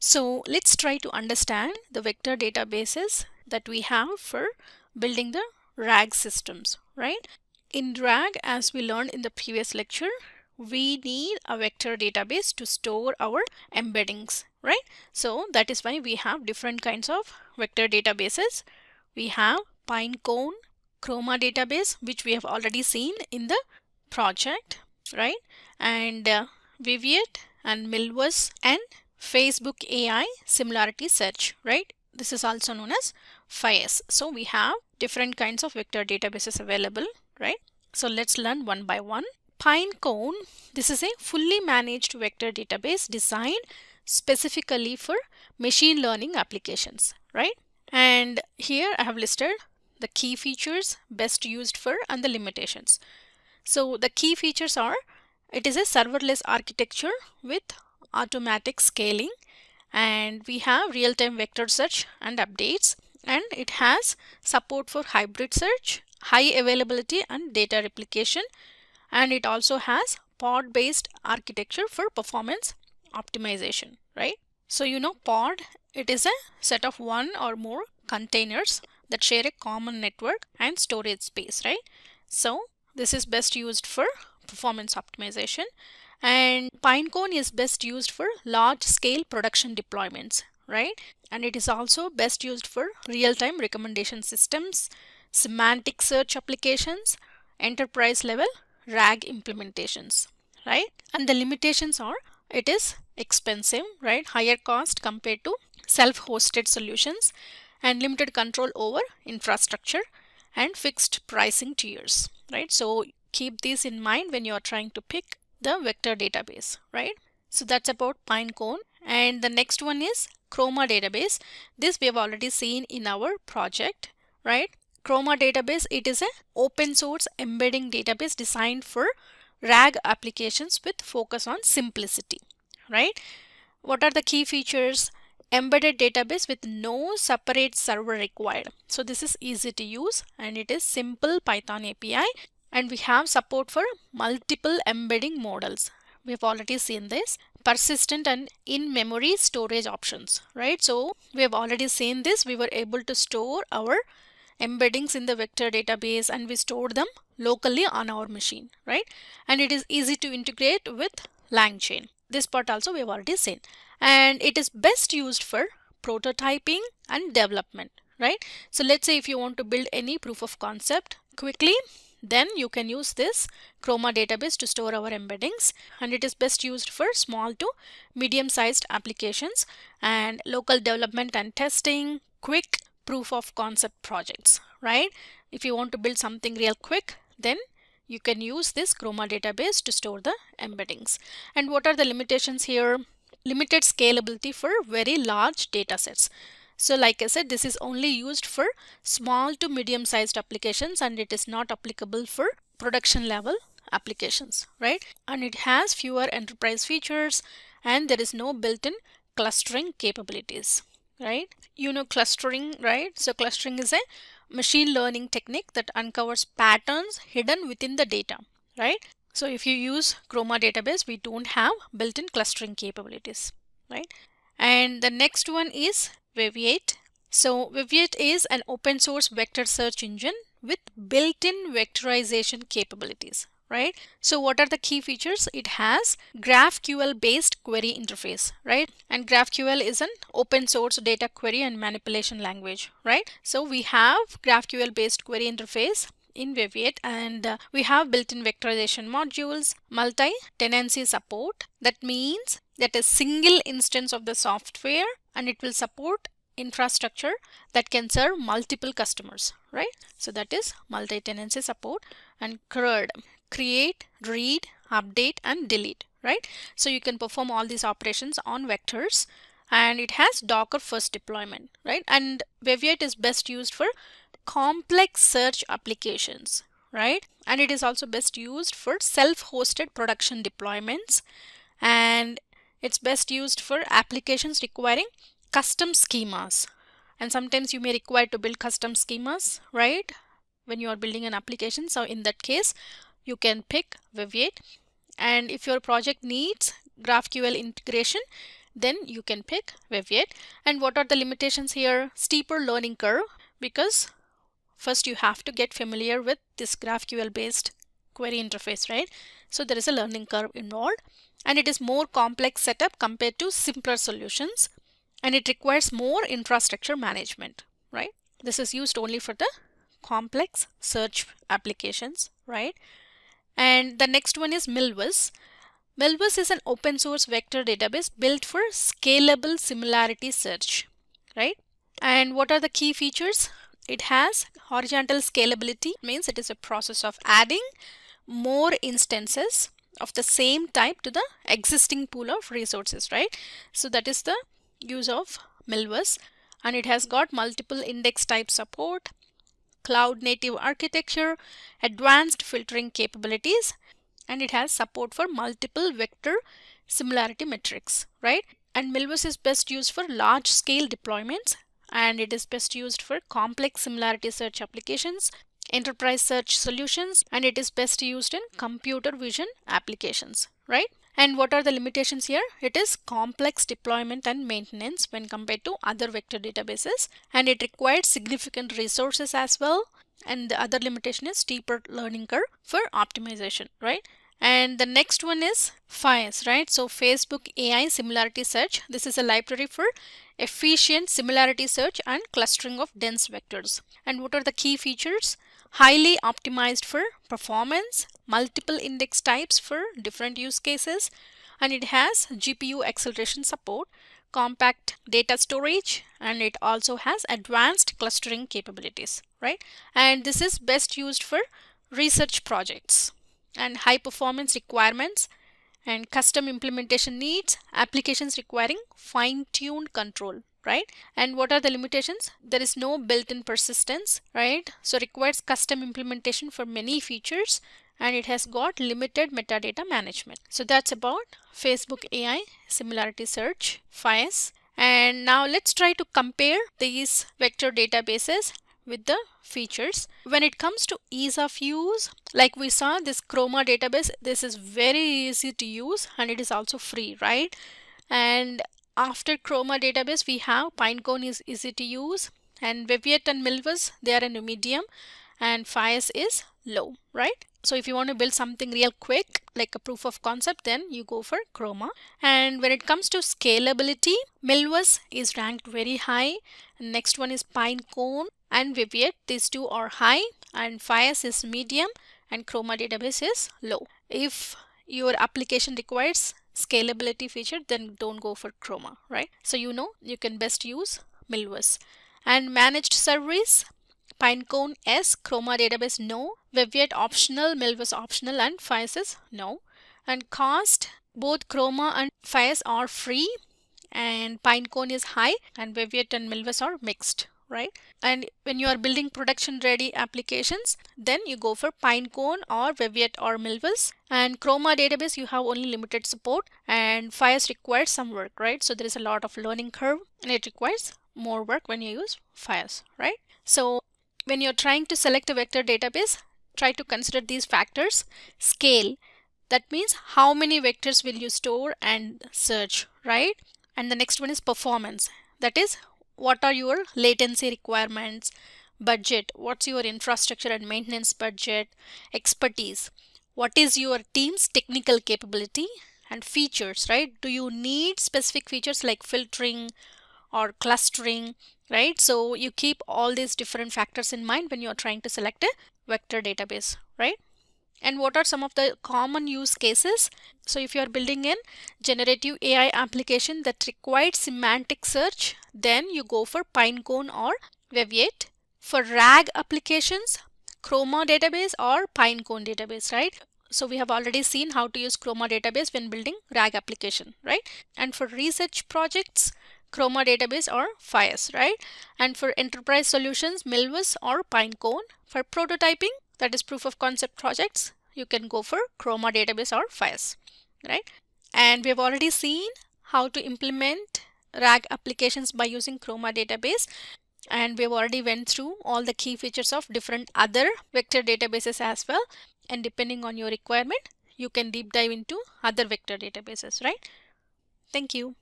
So let's try to understand the vector databases that we have for building the RAG systems, right? In RAG, as we learned in the previous lecture, we need a vector database to store our embeddings, right? So that is why we have different kinds of vector databases. We have Pinecone, Chroma database, which we have already seen in the project, right? And Weaviate and Milvus and Facebook AI Similarity Search, right? This is also known as FAISS. So we have different kinds of vector databases available, right? So let's learn one by one. Pinecone, this is a fully managed vector database designed specifically for machine learning applications, right? And here I have listed the key features best used for and the limitations. So the key features are, it is a serverless architecture with automatic scaling, and we have real-time vector search and updates, and it has support for hybrid search, high availability and data replication, and it also has pod-based architecture for performance optimization, right? So you know pod, it is a set of one or more containers that share a common network and storage space, right? So this is best used for performance optimization, and Pinecone is best used for large scale production deployments, right? And it is also best used for real-time recommendation systems, semantic search applications, enterprise level RAG implementations, right? And the limitations are, it is expensive, right? Higher cost compared to self-hosted solutions, and limited control over infrastructure and fixed pricing tiers, right? So keep these in mind when you are trying to pick the vector database, right? So that's about Pinecone. And the next one is Chroma database. This we have already seen in our project, right? Chroma database, it is an open source embedding database designed for RAG applications with focus on simplicity, right? What are the key features? Embedded database with no separate server required. So this is easy to use, and it is simple Python API, and we have support for multiple embedding models. We have already seen this. Persistent and in-memory storage options, right? So we have already seen this. We were able to store our embeddings in the vector database, and we stored them locally on our machine, right? And it is easy to integrate with LangChain. This part also we have already seen. And it is best used for prototyping and development, right? So let's say if you want to build any proof of concept quickly, then you can use this Chroma database to store our embeddings, and it is best used for small to medium sized applications and local development and testing, quick proof of concept projects, right? If you want to build something real quick, then you can use this Chroma database to store the embeddings. And what are the limitations here? Limited scalability for very large data sets. So like I said, this is only used for small to medium sized applications, and it is not applicable for production level applications, right? And it has fewer enterprise features, and there is no built-in clustering capabilities, right? You know clustering, right? So clustering is a machine learning technique that uncovers patterns hidden within the data, right? So if you use Chroma database, we don't have built-in clustering capabilities, right? And the next one is Weaviate. So Weaviate is an open source vector search engine with built-in vectorization capabilities, right? So what are the key features? It has GraphQL based query interface, right? And GraphQL is an open source data query and manipulation language, right? So we have GraphQL based query interface in Weaviate, and we have built-in vectorization modules, multi-tenancy support. That means that a single instance of the software, and it will support infrastructure that can serve multiple customers, right? So that is multi-tenancy support. And CRUD, create, read, update and delete, right? So you can perform all these operations on vectors, and it has Docker first deployment, right? And Weaviate is best used for complex search applications, right? And it is also best used for self-hosted production deployments, and it's best used for applications requiring custom schemas. And sometimes you may require to build custom schemas, right, when you are building an application. So in that case, you can pick Weaviate. And if your project needs GraphQL integration, then you can pick Weaviate. And what are the limitations here? Steeper learning curve, because first you have to get familiar with this GraphQL based query interface, right? So there is a learning curve involved, and it is more complex setup compared to simpler solutions, and it requires more infrastructure management, right? This is used only for the complex search applications, right? And the next one is Milvus. Milvus is an open source vector database built for scalable similarity search, right? And what are the key features? It has horizontal scalability, means it is a process of adding more instances of the same type to the existing pool of resources, right? So that is the use of Milvus. And it has got multiple index type support, cloud native architecture, advanced filtering capabilities, and it has support for multiple vector similarity metrics, right? And Milvus is best used for large scale deployments, and it is best used for complex similarity search applications, enterprise search solutions, and it is best used in computer vision applications, right? And what are the limitations here? It is complex deployment and maintenance when compared to other vector databases, and it requires significant resources as well. And the other limitation is steeper learning curve for optimization, right? And the next one is FAISS, right? So Facebook AI Similarity Search. This is a library for efficient similarity search and clustering of dense vectors. And what are the key features? Highly optimized for performance, multiple index types for different use cases, and it has GPU acceleration support, compact data storage, and it also has advanced clustering capabilities, right? And this is best used for research projects and high performance requirements and custom implementation needs, applications requiring fine-tuned control, right? And what are the limitations? There is no built-in persistence, right? So requires custom implementation for many features, and it has got limited metadata management. So that's about Facebook AI Similarity Search, FAISS. And now let's try to compare these vector databases with the features. When it comes to ease of use, like we saw this Chroma database, this is very easy to use and it is also free, right? And after Chroma database, we have Pinecone is easy to use, and Weaviate and Milvus, they are in a medium, and FAISS is low, right? So if you want to build something real quick, like a proof of concept, then you go for Chroma. And when it comes to scalability, Milvus is ranked very high. Next one is Pinecone and Weaviate. These two are high, and FAISS is medium, and Chroma database is low. If your application requires scalability feature, then don't go for Chroma, right? So you know you can best use Milvus. And managed service, Pinecone S, Chroma database no, Weaviate optional, Milvus optional, and FAISS is no. And cost, both Chroma and FAISS are free, and Pinecone is high, and Weaviate and Milvus are mixed, right? And when you are building production ready applications, then you go for Pinecone or Weaviate or Milvus. And Chroma database, you have only limited support, and FAISS requires some work, right? So there is a lot of learning curve, and it requires more work when you use FAISS, right? So when you're trying to select a vector database, try to consider these factors. Scale, that means how many vectors will you store and search, right? And the next one is performance, that is what are your latency requirements. Budget, what's your infrastructure and maintenance budget. Expertise, what is your team's technical capability. And features, right? Do you need specific features like filtering or clustering, right? So you keep all these different factors in mind when you're trying to select a vector database, right? And what are some of the common use cases? So if you are building in generative AI application that requires semantic search, then you go for Pinecone or Weaviate. For RAG applications, Chroma database or Pinecone database, right? So we have already seen how to use Chroma database when building RAG application, right? And for research projects, Chroma database or FAISS, right? And for enterprise solutions, Milvus or Pinecone. For prototyping, that is proof of concept projects, you can go for Chroma database or FAISS, right? And we have already seen how to implement RAG applications by using Chroma database, and we have already went through all the key features of different other vector databases as well. And depending on your requirement, you can deep dive into other vector databases, right? Thank you.